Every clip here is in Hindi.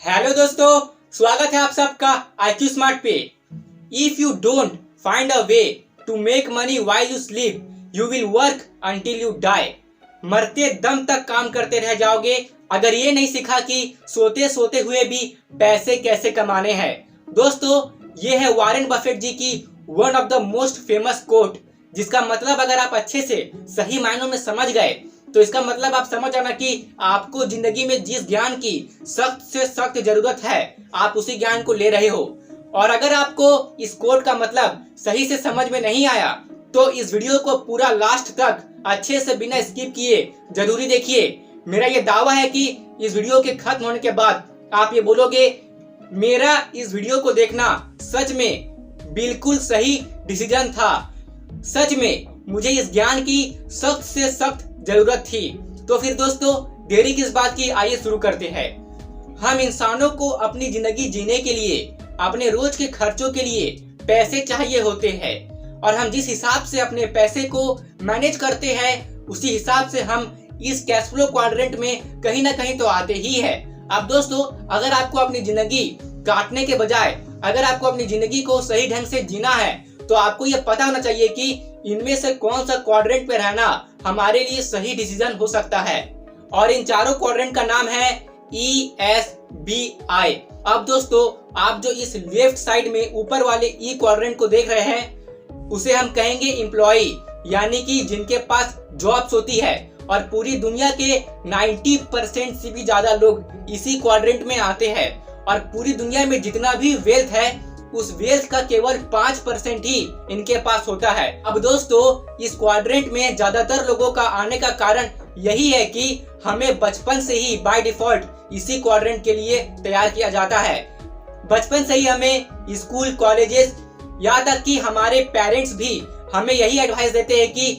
हेलो दोस्तों, स्वागत है आप सबका IQ स्मार्ट पे। If you don't find a way to make money while you sleep you will work until you die. मरते दम तक काम करते रह जाओगे अगर ये नहीं सीखा कि सोते सोते हुए भी पैसे कैसे कमाने हैं। दोस्तों, ये है वॉरेन बफेट जी की one of the most famous quote, जिसका मतलब अगर आप अच्छे से सही मायनों में समझ गए तो इसका मतलब आप समझ आना कि आपको जिंदगी में जिस ज्ञान की सख्त से सख्त जरूरत है आप उसी ज्ञान को ले रहे हो। और अगर आपको इस कोट का मतलब सही से समझ में नहीं आया तो इस वीडियो को पूरा लास्ट तक अच्छे से बिना स्किप किए जरूरी देखिए। मेरा ये दावा है कि इस वीडियो के खत्म होने के बाद आप ये बोलोगे, मेरा इस वीडियो को देखना सच में बिल्कुल सही डिसीजन था, सच में मुझे इस ज्ञान की सख्त से सख्त जरूरत थी। तो फिर दोस्तों, देरी किस बात की, आइए शुरू करते हैं। हम इंसानों को अपनी जिंदगी जीने के लिए, अपने रोज के खर्चों के लिए पैसे चाहिए होते हैं और हम जिस हिसाब से अपने पैसे को मैनेज करते हैं उसी हिसाब से हम इस कैश फ्लो क्वाड्रेंट में कहीं ना कहीं तो आते ही है। अब दोस्तों, अगर आपको अपनी जिंदगी काटने के बजाय अगर आपको अपनी जिंदगी को सही ढंग से जीना है तो आपको यह पता होना चाहिए कि इनमें से कौन सा क्वाड्रेंट पे रहना हमारे लिए सही डिसीजन हो सकता है। और इन चारों क्वाड्रेंट का नाम है ESBI। अब दोस्तों, आप जो इस लेफ्ट साइड में ऊपर वाले ई क्वाड्रेंट को देख रहे हैं उसे हम कहेंगे एम्प्लॉय, यानी कि जिनके पास जॉब्स होती है। और पूरी दुनिया के 90% से भी ज्यादा लोग इसी क्वाड्रेंट में आते हैं और पूरी दुनिया में जितना भी वेल्थ है उस वेल्थ का केवल 5% ही इनके पास होता है। अब दोस्तों, इस क्वाड्रेंट में ज्यादातर लोगों का आने का कारण यही है कि हमें बचपन से ही बाय डिफॉल्ट इसी क्वाड्रेंट के लिए तैयार किया जाता है। बचपन से ही हमें स्कूल, कॉलेजेस, यहाँ तक कि हमारे पेरेंट्स भी हमें यही एडवाइस देते हैं कि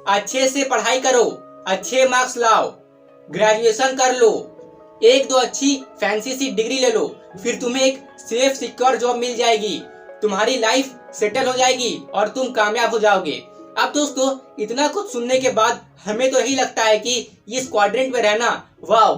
अच्छे से पढ़ाई करो, अच्छे मार्क्स लाओ, ग्रेजुएशन कर लो, एक दो अच्छी फैंसी सी डिग्री ले लो, फिर तुम्हें एक सेफ सिक्योर जॉब मिल जाएगी, तुम्हारी लाइफ सेटल हो जाएगी और तुम कामयाब हो जाओगे। अब दोस्तों, इतना कुछ सुनने के बाद हमें तो यही लगता है कि इस क्वाड्रेंट में रहना वाओ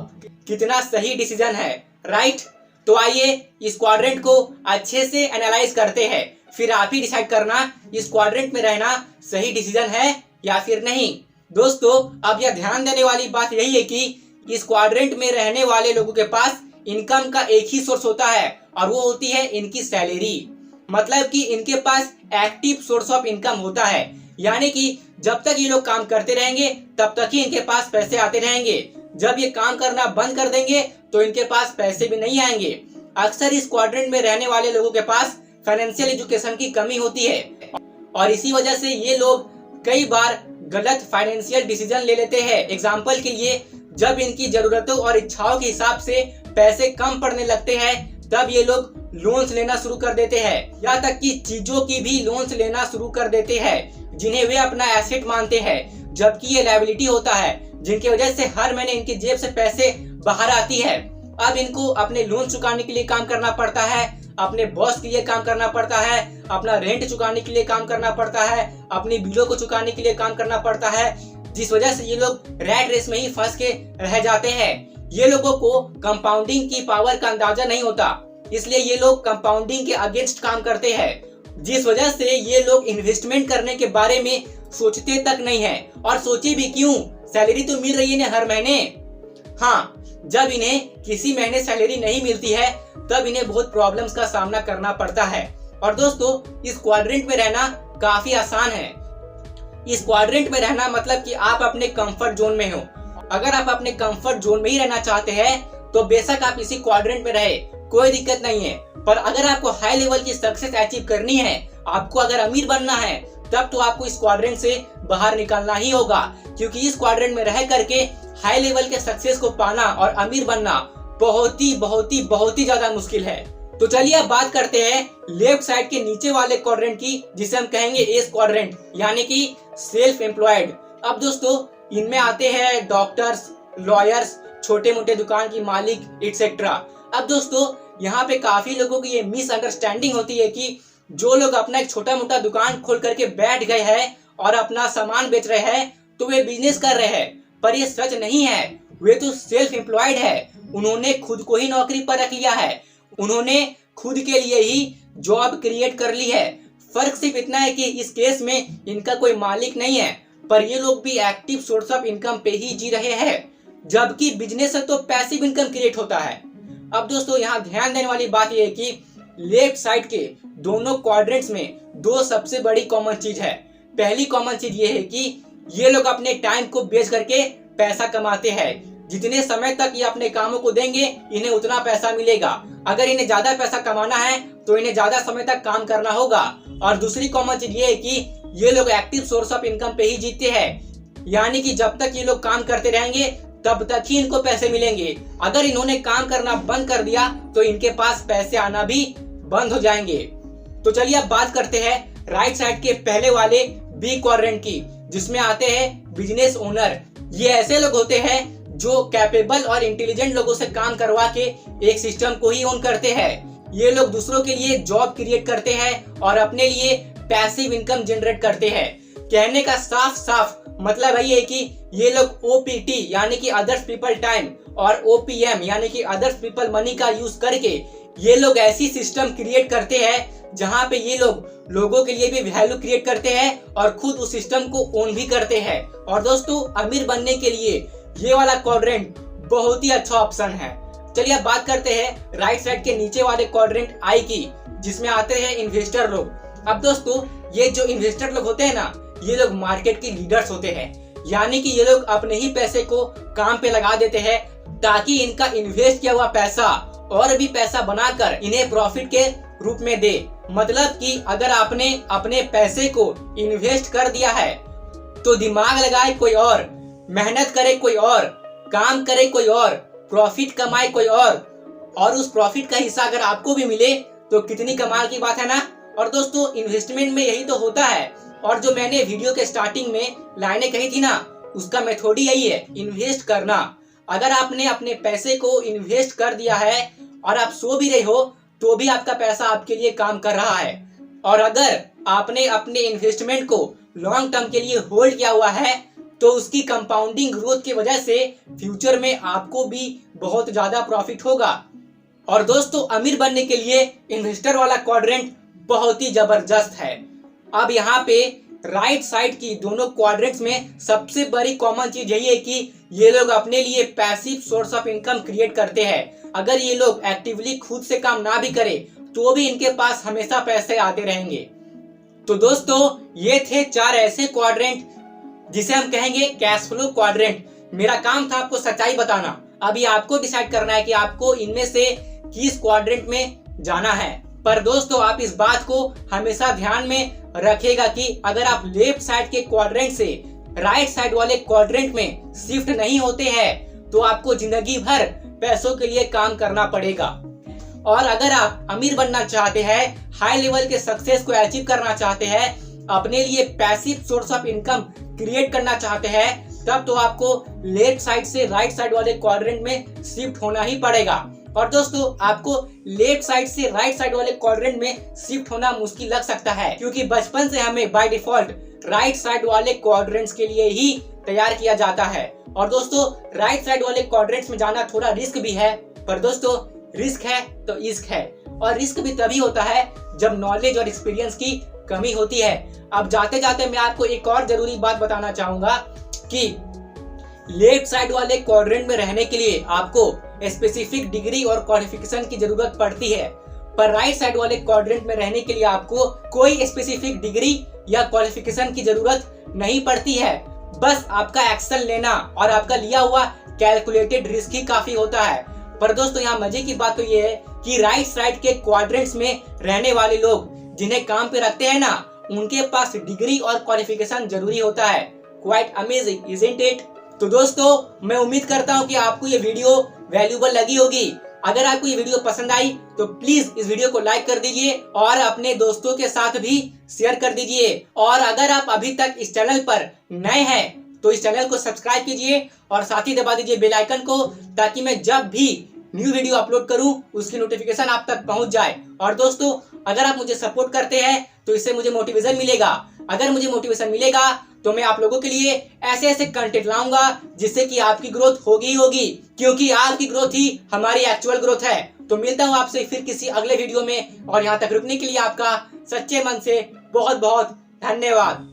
कितना सही डिसीजन है, राइट? तो आइए इस क्वाड्रेंट को अच्छे से एनालाइज करते हैं, फिर आप ही डिसाइड करना इस क्वाड्रेंट में रहना सही डिसीजन है या फिर नहीं। दोस्तों, अब यह ध्यान देने वाली बात यही है कि इस क्वाड्रेंट में रहने वाले लोगों के पास इनकम का एक ही सोर्स होता है और वो होती है इनकी सैलरी। मतलब कि इनके पास एक्टिव सोर्स ऑफ इनकम होता है, यानी कि जब तक ये लोग काम करते रहेंगे तब तक ही इनके पास पैसे आते रहेंगे। जब ये काम करना बंद कर देंगे तो इनके पास पैसे भी नहीं आएंगे। अक्सर इस क्वाड्रेंट में रहने वाले लोगों के पास फाइनेंशियल एजुकेशन की कमी होती है और इसी वजह से ये लोग कई बार गलत फाइनेंशियल डिसीजन ले लेते हैं। एग्जाम्पल के लिए, जब इनकी जरूरतों और इच्छाओं के हिसाब से पैसे कम पड़ने लगते हैं तब ये लोग लोन्स लेना शुरू कर देते हैं, यहाँ तक कि चीजों की भी लोन्स लेना शुरू कर देते हैं जिन्हें वे अपना एसेट मानते हैं, जबकि ये लायबिलिटी होता है, जिनकी वजह से हर महीने इनकी जेब से पैसे बाहर आती है। अब इनको अपने लोन चुकाने के लिए काम करना पड़ता है, अपने बॉस के लिए काम करना पड़ता है, अपना रेंट चुकाने के लिए काम करना पड़ता है, अपनी बिलों को चुकाने के लिए काम करना पड़ता है, जिस वजह से ये लोग रैट रेस में ही फंस के रह जाते हैं। ये लोगों को कंपाउंडिंग की पावर का अंदाजा नहीं होता, इसलिए ये लोग कंपाउंडिंग के अगेंस्ट काम करते हैं, जिस वजह से ये लोग इन्वेस्टमेंट करने के बारे में सोचते तक नहीं है। और सोचे भी क्यों, सैलरी तो मिल रही है ना हर महीने। हाँ, जब इन्हें किसी महीने सैलरी नहीं मिलती है तब इन्हें बहुत प्रॉब्लम्स का सामना करना पड़ता है। और दोस्तों, इस क्वाड्रेंट में रहना काफी आसान है। इस क्वाड्रेंट में रहना मतलब कि आप अपने कंफर्ट जोन में हो। अगर आप अपने कंफर्ट जोन में ही रहना चाहते हैं तो बेशक आप इसी क्वाड्रेंट में रहे, कोई दिक्कत नहीं है। पर अगर आपको हाई लेवल की सक्सेस अचीव करनी है, आपको अगर अमीर बनना है, तब तो आपको इस क्वाड्रेंट से बाहर निकलना ही होगा, क्योंकि इस क्वाड्रेंट में रह करके हाई लेवल के सक्सेस को पाना और अमीर बनना बहुत ही ज्यादा मुश्किल है। तो चलिए अब बात करते हैं लेफ्ट साइड के नीचे वाले क्वाड्रेंट की, जिसे हम कहेंगे एस क्वाड्रेंट, यानी कि सेल्फ एम्प्लॉयड। अब दोस्तों, इनमें आते हैं डॉक्टर्स, लॉयर्स, छोटे मोटे दुकान की मालिक, एटसेट्रा। अब दोस्तों, यहाँ पे काफी लोगों की ये मिसअंडरस्टैंडिंग होती है कि जो लोग अपना एक छोटा मोटा दुकान खोल करके बैठ गए हैं और अपना सामान बेच रहे हैं तो वे बिजनेस कर रहे हैं, पर ये सच नहीं है। वे तो सेल्फ एम्प्लॉयड है, उन्होंने खुद को ही नौकरी पर रख लिया है, उन्होंने खुद के लिए ही जॉब क्रिएट कर ली है। फर्क सिर्फ इतना है कि इस केस में इनका कोई मालिक नहीं है, पर ये लोग भी एक्टिव सोर्स ऑफ इनकम पे ही जी रहे हैं, जबकि बिजनेस से तो पैसिव इनकम क्रिएट होता है। अब दोस्तों यहाँ ध्यान देने वाली बात यह है कि लेफ्ट साइड के दोनों क्वाड्रेंट्स में दो सबसे बड़ी कॉमन चीज है। पहली कॉमन चीज ये है कि ये लोग अपने टाइम को बेच करके पैसा कमाते हैं। जितने समय तक ये अपने कामों को देंगे इन्हें उतना पैसा मिलेगा। अगर इन्हें ज्यादा पैसा कमाना है तो इन्हें ज्यादा समय तक काम करना होगा। और दूसरी कॉमन चीज ये है कि ये लोग एक्टिव सोर्स ऑफ इनकम पे ही जीते हैं, यानी कि जब तक ये लोग काम करते रहेंगे तब तक ही इनको पैसे मिलेंगे। अगर इन्होंने काम करना बंद कर दिया तो इनके पास पैसे आना भी बंद हो जाएंगे। तो चलिए अब बात करते हैं राइट साइड के पहले वाले बी क्वाड्रेंट की, जिसमें आते हैं बिजनेस ओनर। ये ऐसे लोग होते हैं जो कैपेबल और इंटेलिजेंट लोगों से काम करवा के एक सिस्टम को ही ओन करते हैं। ये लोग दूसरों के लिए जॉब क्रिएट करते हैं और अपने लिए पैसिव इनकम जनरेट करते हैं। कहने का साफ साफ मतलब यही है कि ये लोग ओपीटी यानी कि अदर्स पीपल टाइम और ओपीएम यानी कि अदर्स पीपल मनी का यूज करके ये लोग ऐसी सिस्टम क्रिएट करते हैं जहां पे ये लोग लोगों के लिए भी वैल्यू क्रिएट करते हैं और खुद उस सिस्टम को ओन भी करते हैं। और दोस्तों अमीर बनने के लिए ये वाला क्वाड्रेंट बहुत ही अच्छा ऑप्शन है। चलिए अब बात करते हैं राइट साइड के नीचे वाले क्वाड्रेंट आई की, जिसमें आते हैं इन्वेस्टर लोग। अब दोस्तों ये जो इन्वेस्टर लोग होते हैं ना, ये लोग मार्केट के लीडर्स होते हैं, यानी कि ये लोग अपने ही पैसे को काम पे लगा देते हैं ताकि इनका इन्वेस्ट किया हुआ पैसा और भी पैसा बनाकर इन्हें प्रॉफिट के रूप में दे। मतलब कि अगर आपने अपने पैसे को इन्वेस्ट कर दिया है तो दिमाग लगाए कोई और, मेहनत करे कोई और, काम करे कोई और, प्रॉफिट कमाए कोई और उस प्रॉफिट का हिस्सा अगर आपको भी मिले तो कितनी कमाल की बात है ना। और दोस्तों इन्वेस्टमेंट में यही तो होता है। और जो मैंने वीडियो के स्टार्टिंग में लाइनें कही थी ना, उसका मेथड ही यही है, इन्वेस्ट करना। अगर आपने अपने पैसे को इन्वेस्ट कर दिया है और आप सो भी रहे हो तो भी आपका पैसा आपके लिए काम कर रहा है। और अगर आपने अपने इन्वेस्टमेंट को लॉन्ग टर्म के लिए होल्ड किया हुआ है तो उसकी कंपाउंडिंग ग्रोथ की वजह से फ्यूचर में आपको भी बहुत ज्यादा प्रॉफिट होगा। और दोस्तों अमीर बनने के लिए इन्वेस्टर वाला क्वाड्रेंट बहुत ही जबरदस्त है। अब यहाँ पे राइट साइड की दोनों क्वाड्रेंट्स में सबसे बड़ी कॉमन चीज यही है कि ये लोग अपने लिए passive source of income create करते हैं। अगर ये लोग एक्टिवली खुद से काम ना भी करे तो भी इनके पास हमेशा पैसे आते रहेंगे। तो दोस्तों ये थे 4 ऐसे क्वाड्रेंट जिसे हम कहेंगे कैश फ्लो क्वाड्रेंट। मेरा काम था आपको सच्चाई बताना। अभी आपको डिसाइड करना है कि आपको इनमें से किस क्वाड्रेंट में जाना है। पर दोस्तों आप इस बात को हमेशा ध्यान में रखेगा कि अगर आप लेफ्ट साइड के क्वाड्रेंट से राइट साइड वाले क्वाड्रेंट में शिफ्ट नहीं होते हैं तो आपको जिंदगी भर पैसों के लिए काम करना पड़ेगा। और अगर आप अमीर बनना चाहते हैं, हाई लेवल के सक्सेस को अचीव करना चाहते हैं, अपने लिए passive source of income create करना चाहते हैं, तब तो आपको लेफ्ट साइड से राइट साइड वाले क्वाड्रेंट में शिफ्ट होना ही पड़ेगा। और दोस्तों आपको लेफ्ट साइड से राइट साइड वाले क्वाड्रेंट में शिफ्ट होना मुश्किल लग सकता है, क्योंकि बचपन से हमें बाय डिफॉल्ट राइट साइड वाले क्वाड्रेंट्स के लिए ही तैयार किया जाता है। और दोस्तों राइट साइड वाले क्वाड्रेंट्स में जाना थोड़ा रिस्क भी है, पर दोस्तों रिस्क है तो इश्क है। और रिस्क भी तभी होता है जब नॉलेज और एक्सपीरियंस की कमी होती है। अब जाते जाते मैं आपको एक और जरूरी बात बताना चाहूंगा कि लेफ्ट साइड वाले क्वाड्रेंट में रहने के लिए आपको स्पेसिफिक डिग्री और क्वालिफिकेशन की जरूरत पड़ती है, पर राइट साइड वाले क्वाड्रेंट में रहने के लिए आपको कोई स्पेसिफिक डिग्री या क्वालिफिकेशन की जरूरत नहीं पड़ती है। बस आपका एक्शन लेना और आपका लिया हुआ कैलकुलेटेड रिस्क ही काफी होता है। पर दोस्तों यहाँ मजे की बात तो ये है कि राइट साइड के क्वाड्रेंट्स में रहने वाले लोग जिन्हें काम पे रखते हैं ना, उनके पास डिग्री और क्वालिफिकेशन जरूरी होता है। Quite amazing isn't it? तो दोस्तों मैं उम्मीद करता हूँ कि आपको ये वीडियो वैल्यूबल लगी होगी। अगर आपको ये वीडियो पसंद आई तो प्लीज इस वीडियो को लाइक कर दीजिए और अपने दोस्तों के साथ भी शेयर कर दीजिए। और अगर आप अभी तक इस चैनल पर नए हैं तो इस चैनल को सब्सक्राइब कीजिए और साथ ही दबा दीजिए बेल आइकन को, ताकि मैं जब भी न्यू वीडियो अपलोड करूं उसकी नोटिफिकेशन आप तक पहुंच जाए। और दोस्तों अगर आप मुझे सपोर्ट करते हैं तो इससे मुझे मोटिवेशन मिलेगा। अगर मुझे मोटिवेशन मिलेगा तो मैं आप लोगों के लिए ऐसे ऐसे कंटेंट लाऊंगा जिससे कि आपकी ग्रोथ होगी ही होगी, क्योंकि आपकी ग्रोथ ही हमारी एक्चुअल ग्रोथ है। तो मिलता हूं आपसे फिर किसी अगले वीडियो में, और यहाँ तक रुकने के लिए आपका सच्चे मन से बहुत बहुत धन्यवाद।